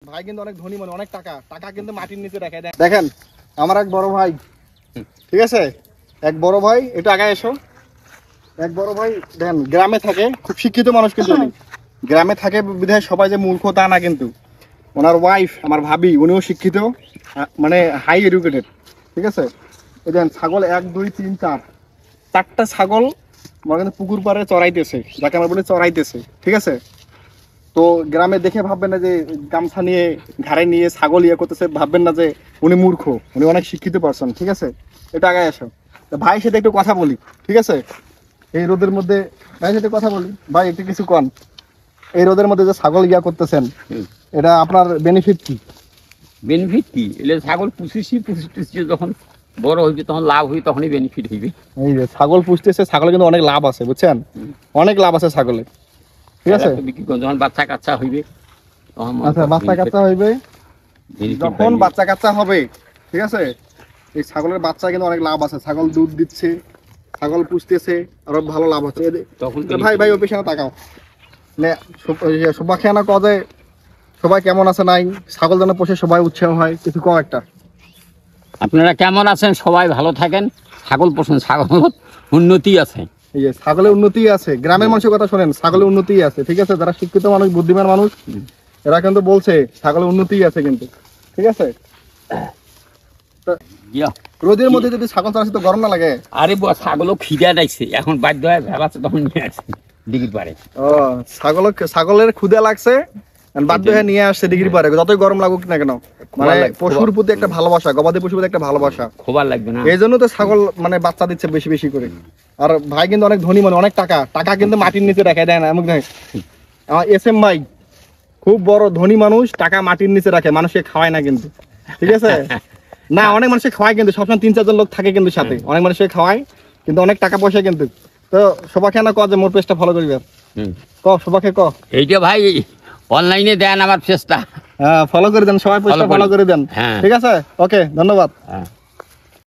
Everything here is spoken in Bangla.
ভাই কিন্তু অনেক ধনী, মানে অনেক টাকা টাকা কিন্তু মাটির নিচে রাখে। দেখেন আমার এক বড় ভাই, ঠিক আছে, এক বড় ভাই, একটু আগে এসো। এক বড় ভাই দেখেন গ্রামে থাকে, খুব শিক্ষিত মানুষ, কিন্তু উনি গ্রামে থাকে বিধায় সবাই যে মূর্খ তা না, কিন্তু ওনার ওয়াইফ আমার ভাবি উনিও শিক্ষিত, মানে হাই এডুকেটেড, ঠিক আছে। এই দেখেন ছাগল 1 2 3 4 4টা ছাগল মানে কিন্তু পুকুর পাড়ে চড়াইতেছে, যাকে আমরা বলি চড়াইতেছে, ঠিক আছে। তো গ্রামে দেখে ভাববেন না যে গামছা নিয়ে ঘাড়ে নিয়ে ছাগল ইয়ে করতেছে, ভাববেন না যে উনি মূর্খ, উনি অনেক শিক্ষিত পারসন, ঠিক আছে। এটা আগে আসো, ভাইয়ের সাথে একটু কথা বলি, ঠিক আছে। এই রোদের মধ্যে ভাইয়ের সাথে কথা বলি। ভাই একটু কিছু কন, এই রোদের মধ্যে যে ছাগল ইয়া করতেছেন, এটা আপনার বেনিফিট কি? বেনিফিট কি? এলে ছাগল পুষিছি যখন বড় হইবে তখন লাভ হইবে, তখনই বেনিফিট হইবে। এই যে ছাগল পুষতেছে, ছাগলে কিন্তু অনেক লাভ আছে, বুঝছেন, অনেক লাভ আছে ছাগলে, ঠিক আছে। যখন বাচ্চা কাচ্চা হইবে, আচ্ছা বাচ্চা কাচ্চা হইবে, যখন বাচ্চা কাচ্চা হবে, ঠিক আছে, এই ছাগলের বাচ্চা কিন্তু অনেক লাভ আছে। ছাগল দুধ দিচ্ছে, ছাগল পুষতেছে, আরো ভালো লাভ হচ্ছে। ভাই ভাই ওই পেছনে তাকাও, সবাই খেয়ানা কদে সবাই কেমন আছে নাই, ছাগল যেন পোষে সবাই উৎসাহ হয়, কিছু কম একটা। আপনারা কেমন আছেন? সবাই ভালো থাকেন, ছাগল পোষেন, ছাগল উন্নতি আছে। এই যে ছাগলের উন্নতি আছে, গ্রামের মানুষের কথা শোনেন, ছাগলের উন্নতি আছে, ঠিক আছে। যারা শিক্ষিত মানুষ, বুদ্ধিমান মানুষ, এরা কিন্তু বলছে ছাগলের উন্নতি আছে কিন্তু, ঠিক আছে। রোদের মধ্যে যদি ছাগল চালাচ্ছি তো গরম না লাগে? আরে ছাগলও খিদা লাগছে, এখন বাধ্য হয়ে ভেবাচ্ছে, তখন নিয়ে আসছে ডিগ্রি পারে। ও ছাগলের ক্ষুধা লাগছে, বাধ্য হয়ে নিয়ে আসছে ডিগ্রি পারে, যতই গরম লাগুক না কেন, মানে পশুর প্রতি একটা ভালোবাসা, গবাদি পশুর প্রতি একটা ভালোবাসা, খোবার লাগবে না, এই জন্য তো ছাগল মানে বাচ্চা দিচ্ছে বেশি বেশি করে। আর ভাই কিন্তু অনেক ধনী, মানে অনেক টাকা টাকা কিন্তু মাটির নিচে রাখে, দেয় না এমন দেখ। আমার SM ভাই খুব বড় ধনী মানুষ, টাকা মাটির নিচে রাখে, মানুষকে খাওয়ায় না কিন্তু, ঠিক আছে। না অনেক মানুষকে খাওয়ায় কিন্তু, সবসময় 3 4 জন লোক থাকে কিন্তু সাথে, অনেক মানুষকে খাওয়ায় কিন্তু, অনেক টাকা পয়সা কিন্তু। তো সবাইকে না ক যে মোর পেজটা ফলো করিবে, ক সবাইকে ক। এইটা ভাই অনলাইনে দেন আমার পেজটা, হ্যাঁ ফলো করে দেন, সবাই পেজটা ফলো করে দেন, ঠিক আছে। ওকে, ধন্যবাদ।